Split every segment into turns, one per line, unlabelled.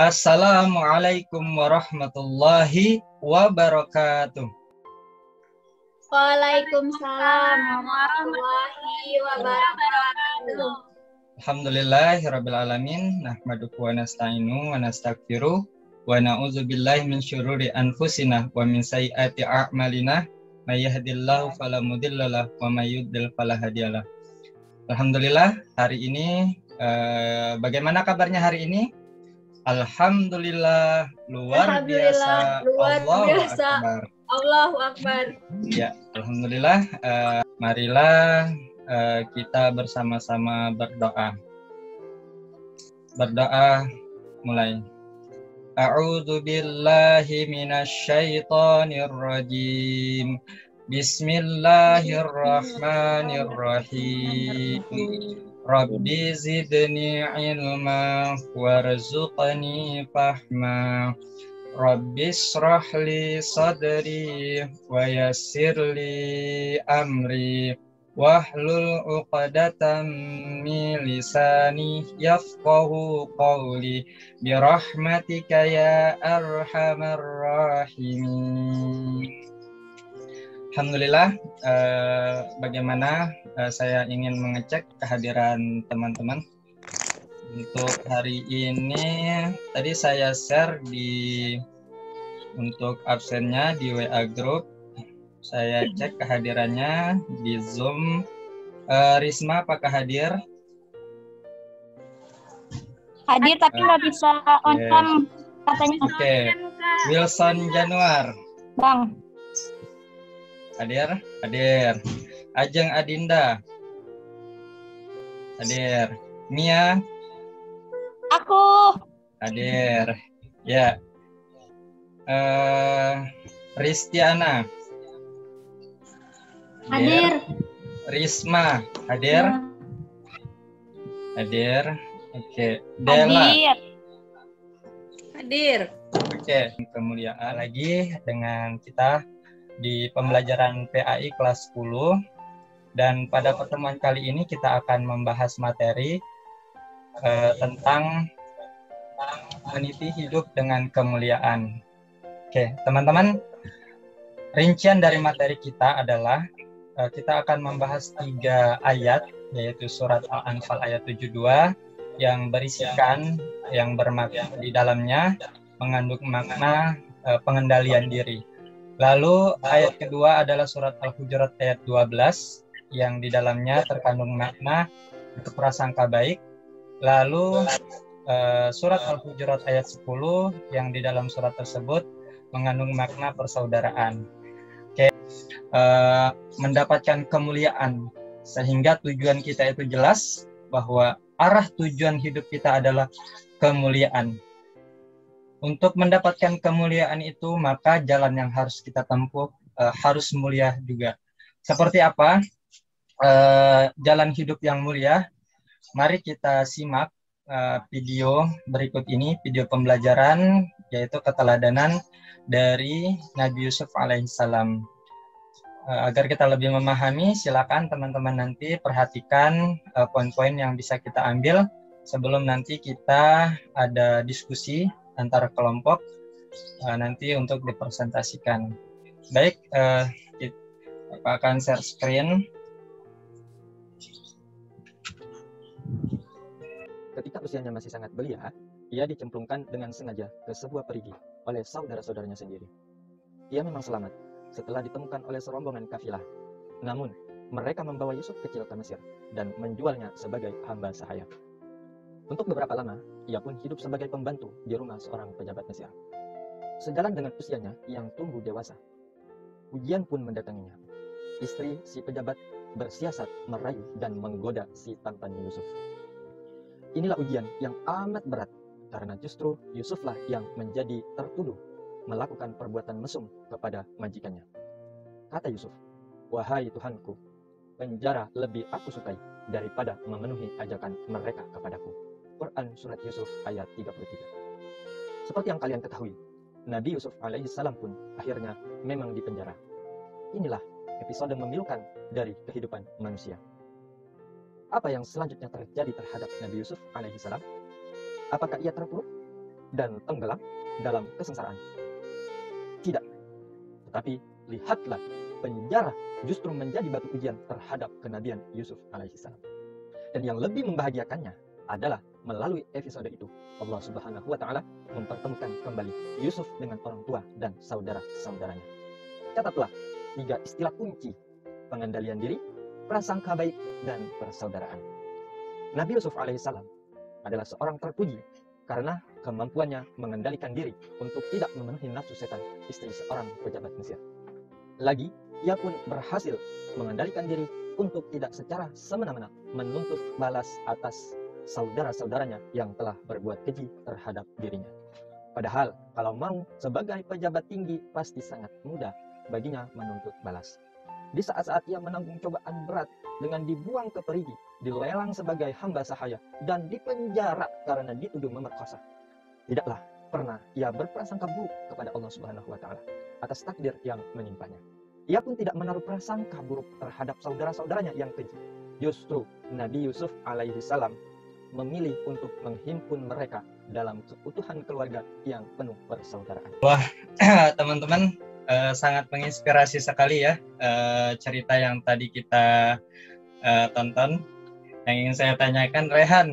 Assalamualaikum warahmatullahi wabarakatuh.
Waalaikumsalam warahmatullahi wabarakatuh.
Alhamdulillahirabbil alamin, nahmaduhu wa nasta'inu wa nastaghfiruh wa na'udzubillahi min syururi anfusina wa min sayyiati a'malina, may yahdihillahu fala mudhillalah wa may yudhlil fala hadiyalah. Alhamdulillah, hari ini bagaimana kabarnya hari ini? Alhamdulillah, luar biasa.
Allahu Akbar.
Ya, alhamdulillah. Marilah kita bersama-sama berdoa. Berdoa mulai. A'udzu billahi minasyaitonir rajim. Bismillahirrahmanirrahim. Rabbi zidni ilma warzuqni fahma. Rabbi shrah li sadri wa yassir li amri wahlul 'uqdatam min lisani yafqahu qawli birahmatika ya arhamar rahimin. Alhamdulillah, bagaimana saya ingin mengecek kehadiran teman-teman. Untuk hari ini tadi saya share untuk absennya di WA group. Saya cek kehadirannya di Zoom. Risma apakah hadir?
Hadir tapi nggak bisa on cam katanya.
Oke. Wilson Januar.
Bang.
Hadir? Hadir. Ajeng Adinda. Hadir. Mia.
Aku.
Hadir. Ya. Ristiana.
Hadir.
Risma. Hadir?
Ya.
Hadir. Oke. Dela.
Hadir.
Hadir.
Oke. Kemuliaan lagi dengan kita di pembelajaran PAI kelas 10. Dan pada pertemuan kali ini kita akan membahas materi tentang meniti hidup dengan kemuliaan. Oke, teman-teman, rincian dari materi kita adalah kita akan membahas 3 ayat, yaitu surat Al-Anfal ayat 72 yang berisikan, yang bermakna di dalamnya mengandung makna pengendalian diri. Lalu ayat kedua adalah surat Al-Hujurat ayat 12 yang di dalamnya terkandung makna berprasangka baik. Lalu surat Al-Hujurat ayat 10 yang di dalam surat tersebut mengandung makna persaudaraan. Oke. Mendapatkan kemuliaan sehingga tujuan kita itu jelas bahwa arah tujuan hidup kita adalah kemuliaan. Untuk mendapatkan kemuliaan itu maka jalan yang harus kita tempuh harus mulia juga. Seperti apa jalan hidup yang mulia? Mari kita simak video berikut ini, video pembelajaran yaitu keteladanan dari Nabi Yusuf alaihissalam. Agar kita lebih memahami, silakan teman-teman nanti perhatikan poin-poin yang bisa kita ambil sebelum nanti kita ada diskusi antara kelompok nanti untuk dipresentasikan. Baik, kita akan share screen.
Ketika usianya masih sangat belia, ia dicemplungkan dengan sengaja ke sebuah perigi oleh saudara-saudaranya sendiri. Ia memang selamat setelah ditemukan oleh serombongan kafilah. Namun, mereka membawa Yusuf kecil ke Mesir dan menjualnya sebagai hamba sahaya. Untuk beberapa lama, ia pun hidup sebagai pembantu di rumah seorang pejabat Mesir. Sejalan dengan usianya yang tumbuh dewasa, ujian pun mendatanginya. Istri si pejabat bersiasat merayu dan menggoda si tampan Yusuf. Inilah ujian yang amat berat, karena justru Yusuflah yang menjadi tertuduh melakukan perbuatan mesum kepada majikannya. Kata Yusuf, "Wahai Tuhanku, penjara lebih aku sukai daripada memenuhi ajakan mereka kepadaku." Quran Surat Yusuf ayat 33. Seperti yang kalian ketahui, Nabi Yusuf alaihissalam pun akhirnya memang dipenjara. Inilah episode memilukan dari kehidupan manusia. Apa yang selanjutnya terjadi terhadap Nabi Yusuf alaihissalam? Apakah ia terpuruk? dan tenggelam dalam kesengsaraan. Tidak, tetapi lihatlah, penjara justru menjadi batu ujian terhadap kenabian Yusuf alaihissalam. Dan yang lebih membahagiakannya adalah melalui episode itu Allah Subhanahu wa Ta'ala mempertemukan kembali Yusuf dengan orang tua dan saudara-saudaranya. Catatlah 3 istilah kunci: pengendalian diri, prasangka baik, dan persaudaraan. Nabi Yusuf alaihissalam adalah seorang terpuji karena kemampuannya mengendalikan diri untuk tidak memenuhi nafsu setan istri seorang pejabat Mesir. Lagi, ia pun berhasil mengendalikan diri untuk tidak secara semena-mena menuntut balas atas saudara-saudaranya yang telah berbuat keji terhadap dirinya. Padahal kalau mau sebagai pejabat tinggi pasti sangat mudah baginya menuntut balas. Di saat-saat ia menanggung cobaan berat dengan dibuang ke perigi, dilelang sebagai hamba sahaya, dan dipenjara karena dituduh memerkosa, tidaklah pernah ia berprasangka buruk kepada Allah Subhanahu wa Ta'ala atas takdir yang menimpanya. Ia pun tidak menaruh prasangka buruk terhadap saudara-saudaranya yang keji. Justru Nabi Yusuf alaihissalam memilih untuk menghimpun mereka dalam keutuhan keluarga yang penuh persaudaraan.
Wah, teman-teman, sangat menginspirasi sekali ya cerita yang tadi kita tonton. Yang ingin saya tanyakan, Rehan,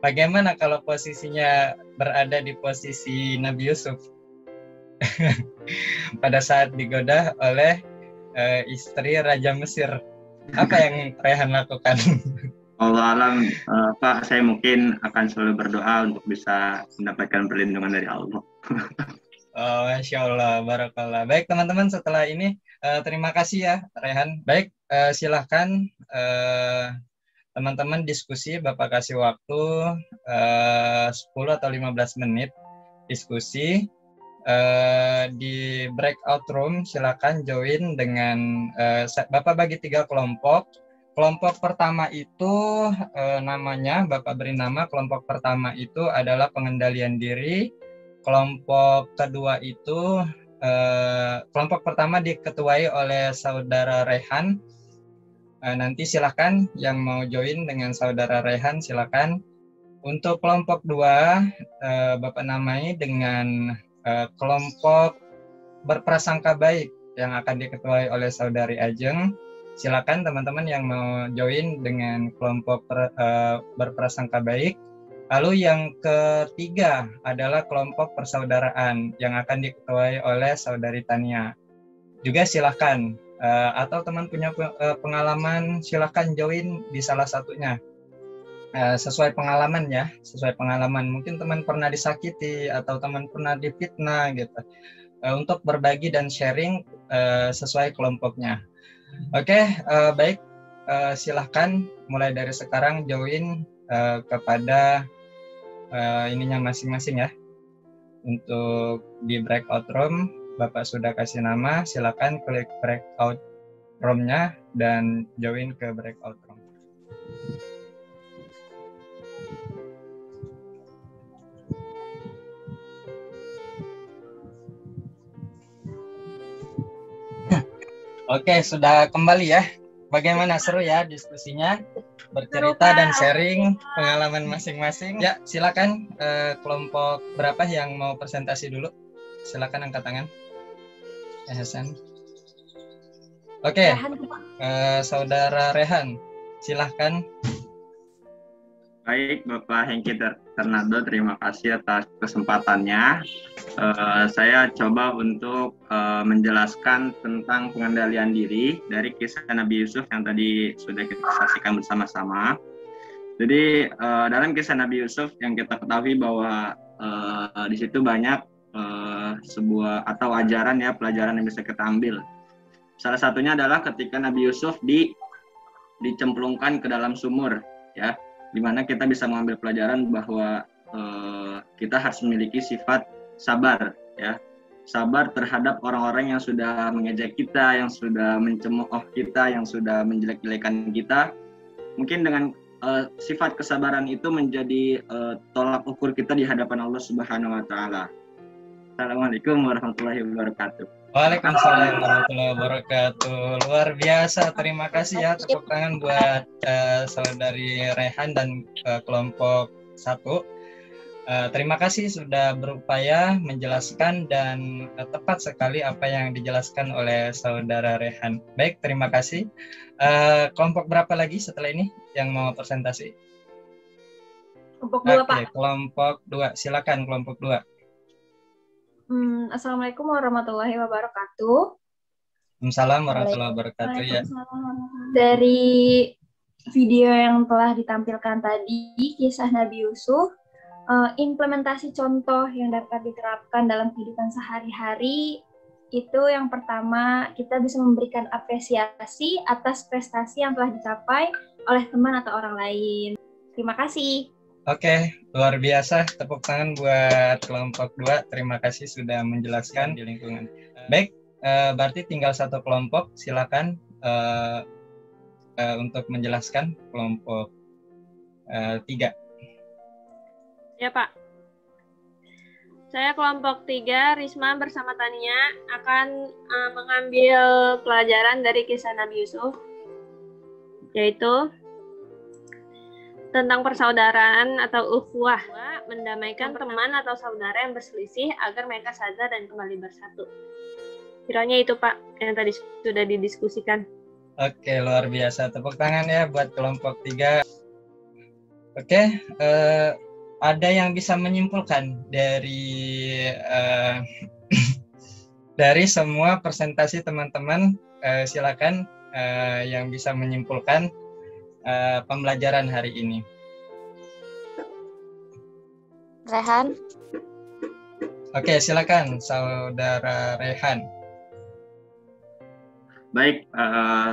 bagaimana kalau posisinya berada di posisi Nabi Yusuf pada saat digoda oleh istri Raja Mesir? Apa yang Rehan lakukan?
Allah alam, Pak, saya mungkin akan selalu berdoa untuk bisa mendapatkan perlindungan dari Allah.
Oh, Masya Allah, barakallah. Baik teman-teman, setelah ini terima kasih ya Rehan. Baik, silahkan teman-teman diskusi. Bapak kasih waktu 10 atau 15 menit diskusi. Di breakout room silakan join dengan Bapak bagi 3 kelompok. Kelompok pertama itu namanya, Bapak beri nama, kelompok pertama itu adalah pengendalian diri. Kelompok kedua itu, kelompok pertama diketuai oleh Saudara Rehan. Nanti silakan yang mau join dengan Saudara Rehan silakan. Untuk kelompok 2, Bapak namai dengan kelompok berprasangka baik yang akan diketuai oleh Saudari Ajeng. Silakan teman-teman yang mau join dengan kelompok berprasangka baik. Lalu yang ketiga adalah kelompok persaudaraan yang akan diketuai oleh Saudari Tania. Juga silakan, atau teman punya pengalaman, silakan join di salah satunya. Sesuai pengalaman ya, sesuai pengalaman. Mungkin teman pernah disakiti atau teman pernah difitnah gitu. Untuk berbagi dan sharing sesuai kelompoknya. Oke, baik, silahkan mulai dari sekarang join kepada ininya masing-masing ya. Untuk di breakout room, Bapak sudah kasih nama, silahkan klik breakout room-nya dan join ke breakout room. Oke, sudah kembali ya. Bagaimana, seru ya diskusinya, bercerita dan sharing pengalaman masing-masing. Ya, silakan kelompok berapa yang mau presentasi dulu? Silakan angkat tangan. Hasan. Oke, Saudara Rehan, silahkan.
Baik, Bapak Hengki Ternado, terima kasih atas kesempatannya. Saya coba untuk menjelaskan tentang pengendalian diri dari kisah Nabi Yusuf yang tadi sudah kita saksikan bersama-sama. Jadi dalam kisah Nabi Yusuf yang kita ketahui bahwa di situ banyak sebuah atau ajaran ya, pelajaran yang bisa kita ambil. Salah satunya adalah ketika Nabi Yusuf dicemplungkan ke dalam sumur, ya, di mana kita bisa mengambil pelajaran bahwa kita harus memiliki sifat sabar, ya, sabar terhadap orang-orang yang sudah mengejek kita, yang sudah mencemooh kita, yang sudah menjelek-jelekan kita. Mungkin dengan sifat kesabaran itu menjadi tolak ukur kita di hadapan Allah Subhanahu wa Ta'ala. Assalamualaikum warahmatullahi wabarakatuh.
Waalaikumsalam warahmatullahi wabarakatuh. Luar biasa, terima kasih ya, tepuk tangan buat Saudari Rehan dan kelompok 1. Terima kasih sudah berupaya menjelaskan dan tepat sekali apa yang dijelaskan oleh saudara Rehan. Baik, terima kasih. Kelompok berapa lagi setelah ini yang mau presentasi?
Kelompok 2, Pak.
Kelompok 2. Silakan kelompok 2.
Assalamualaikum warahmatullahi wabarakatuh.
Assalamualaikum warahmatullahi wabarakatuh. Ya.
Dari video yang telah ditampilkan tadi, kisah Nabi Yusuf, implementasi contoh yang dapat diterapkan dalam kehidupan sehari-hari, itu yang pertama, kita bisa memberikan apresiasi atas prestasi yang telah dicapai oleh teman atau orang lain. Terima kasih.
Oke, luar biasa. Tepuk tangan buat kelompok 2. Terima kasih sudah menjelaskan di lingkungan. Baik, berarti tinggal satu kelompok. Silakan untuk menjelaskan kelompok 3.
Ya, Pak. Saya kelompok 3, Risma bersama Tania akan mengambil pelajaran dari kisah Nabi Yusuf, yaitu tentang persaudaraan atau ukhuwah, mendamaikan teman atau saudara yang berselisih agar mereka sadar dan kembali bersatu. Kiranya itu, Pak, yang tadi sudah didiskusikan. Oke, luar biasa. Tepuk tangan ya buat kelompok 3. Oke, ada yang bisa menyimpulkan dari dari semua presentasi teman-teman? Silakan yang bisa menyimpulkan pembelajaran hari ini.
Rehan.
Oke, silakan Saudara Rehan.
Baik,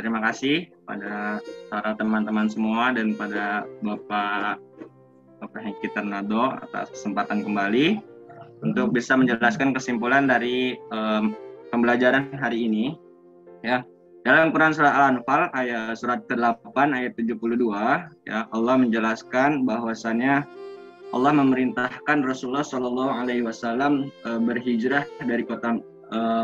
terima kasih pada teman-teman semua dan pada Bapak Hengki Ternado atas kesempatan kembali untuk bisa menjelaskan kesimpulan dari pembelajaran hari ini. Ya. Dalam Quran surah Al-Anfal ayat surat ke-8 ayat 72, ya, Allah menjelaskan bahwasannya Allah memerintahkan Rasulullah Shallallahu alaihi wasallam berhijrah dari kota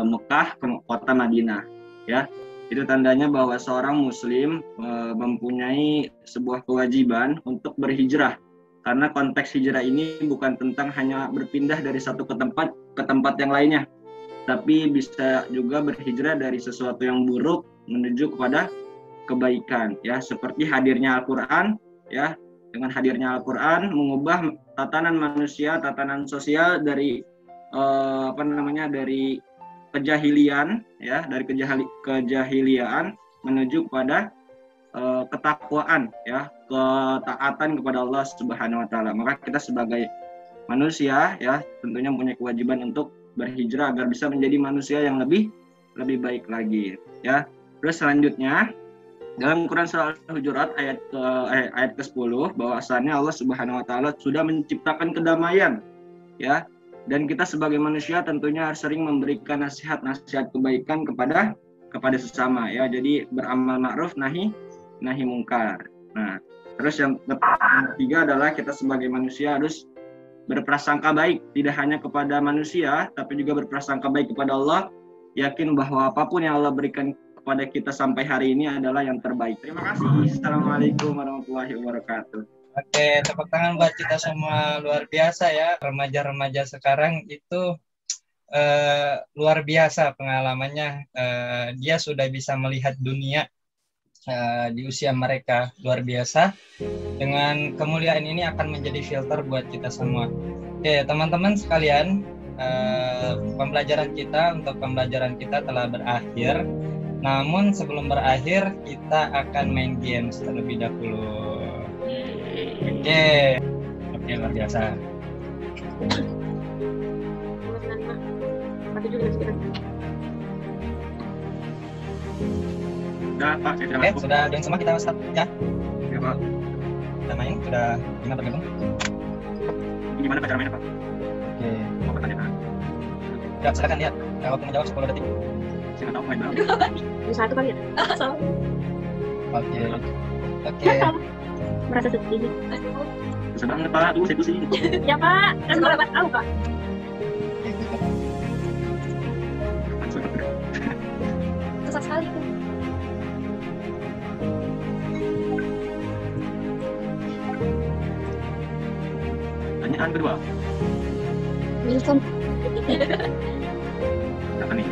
Mekah ke kota Madinah, ya. Itu tandanya bahwa seorang muslim mempunyai sebuah kewajiban untuk berhijrah. Karena konteks hijrah ini bukan tentang hanya berpindah dari satu ke tempat yang lainnya, tapi bisa juga berhijrah dari sesuatu yang buruk menuju kepada kebaikan, ya, seperti hadirnya Al-Qur'an, ya. Dengan hadirnya Al-Qur'an mengubah tatanan manusia, tatanan sosial dari dari kejahilian, ya, dari kejahiliaan menuju kepada ketakwaan, ya, ketaatan kepada Allah Subhanahu wa taala. Maka kita sebagai manusia, ya, tentunya mempunyai kewajiban untuk berhijrah agar bisa menjadi manusia yang lebih baik lagi, ya. Terus selanjutnya dalam Quran surah Al-Hujurat ayat ke-10 bahwasannya Allah Subhanahu wa taala sudah menciptakan kedamaian, ya. Dan kita sebagai manusia tentunya harus sering memberikan nasihat-nasihat kebaikan kepada sesama, ya. Jadi beramal ma'ruf nahi mungkar. Nah, terus yang ketiga adalah kita sebagai manusia harus berprasangka baik, tidak hanya kepada manusia tapi juga berprasangka baik kepada Allah, yakin bahwa apapun yang Allah berikan kepada kita sampai hari ini adalah yang terbaik. Terima kasih. Assalamualaikum warahmatullahi wabarakatuh.
Oke, tepuk tangan buat kita semua. Luar biasa ya, remaja-remaja sekarang itu luar biasa pengalamannya. Dia sudah bisa melihat dunia di usia mereka, luar biasa. Dengan kemuliaan ini akan menjadi filter buat kita semua. Oke, teman-teman sekalian, pembelajaran kita telah berakhir. Namun sebelum berakhir, kita akan main games terlebih dahulu. Oke, luar biasa.
Sudah, Pak, saya
Oke, sudah dan semua kita start ya.
Ya, Pak.
Kita main, sudah gimana bergabung?
Gimana cara mainnya, Pak?
Oke.
Mau pertanyaan?
Ya, silakan lihat. Waktu menjawab 10 detik.
Saya nggak tahu main berapa.
Ini satu kali ya?
Oke.
Merasa sedih.
Susah banget, Pak. Tuh, saya pusing.
Ya, Pak. Kan berapa tahu, Pak?
Susah sekali.
Tanya. Pertanyaan kedua.
Wilson.
Apa nih?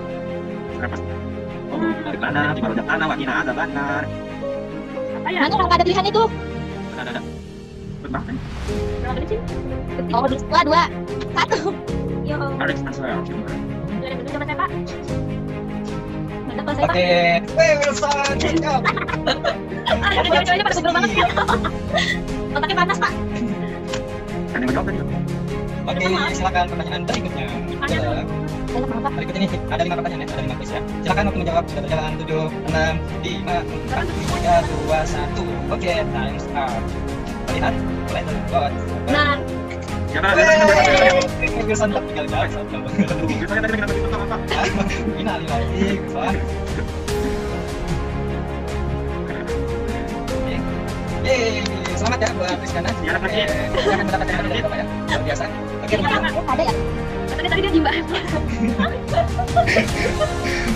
Siapa? Oh, dari mana? Di mana mana? Wakina ada benar.
Apa ya?
Mana kalau ada tulisan itu?
Ada. Berapa nih?
Berapa sih?
Oh, 2, 1.
Ya Allah.
Alex answer.
Dari betul sama saya, Pak.
Mantap Pak, saya Pak.
Oke, Wilson, cakep.
Cewek-ceweknya pada sebel banget ya. Otaknya panas Pak.
Kan yang menjawab tadi.
Oke, silakan pertanyaan berikutnya.
Banyak banget Pak.
Berikut ini ada 5 pertanyaan ya, ada 5 quiz ya. Silakan waktu menjawab sudah berjalan 7, 6, 5, 4, 3, 2, 1. Oke, time's up. Lihat, mulai terbuat.
Nah,
Siapa?
Wilson tinggal jawab satu.
Biasanya tadi kenapa itu apa?
Ini alih lagi, Wilson. Yeay, selamat ya buat Rizkana.
Ya, makasih.
Akan mendapatkan hadiah Bapak ya. Luar biasa. Oke, teman-teman.
ada ya?
Tadi dia jimba.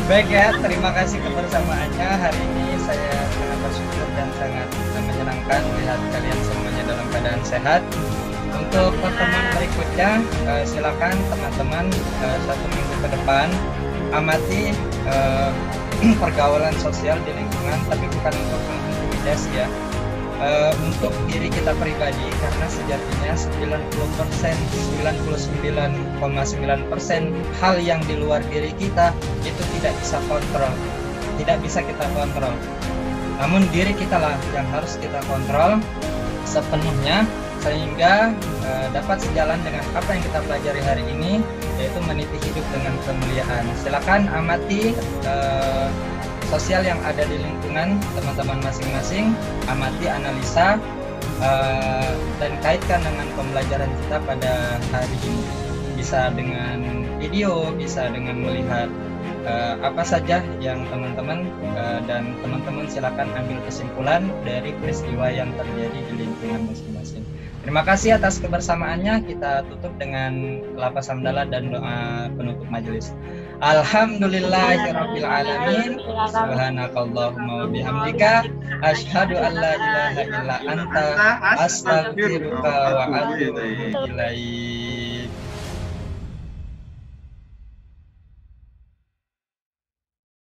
Baik ya, terima kasih kebersamaannya. Hari ini saya sangat bersyukur dan sangat menyenangkan melihat kalian semuanya dalam keadaan sehat. Untuk pertemuan berikutnya, silakan teman-teman 1 minggu ke depan amati pergaulan sosial di lingkungan, tapi bukan untuk mengintimidasi ya. Untuk diri kita pribadi, karena sejatinya 99,9% hal yang di luar diri kita itu tidak bisa kita kontrol. Namun diri kita lah yang harus kita kontrol sepenuhnya, sehingga dapat sejalan dengan apa yang kita pelajari hari ini, yaitu meniti hidup dengan kemuliaan. Silakan amati sosial yang ada di lingkungan teman-teman masing-masing, amati, analisa, dan kaitkan dengan pembelajaran kita pada hari ini. Bisa dengan video, bisa dengan melihat apa saja yang teman-teman dan teman-teman silakan ambil kesimpulan dari peristiwa yang terjadi di lingkungan masing-masing. Terima kasih atas kebersamaannya. Kita tutup dengan lafaz hamdalah dan doa penutup majelis. Alhamdulillahirabbil alamin. Subhanakallahumma wa bihamdika asyhadu an la ilaha illa anta astaghfiruka wa atubu ilaik.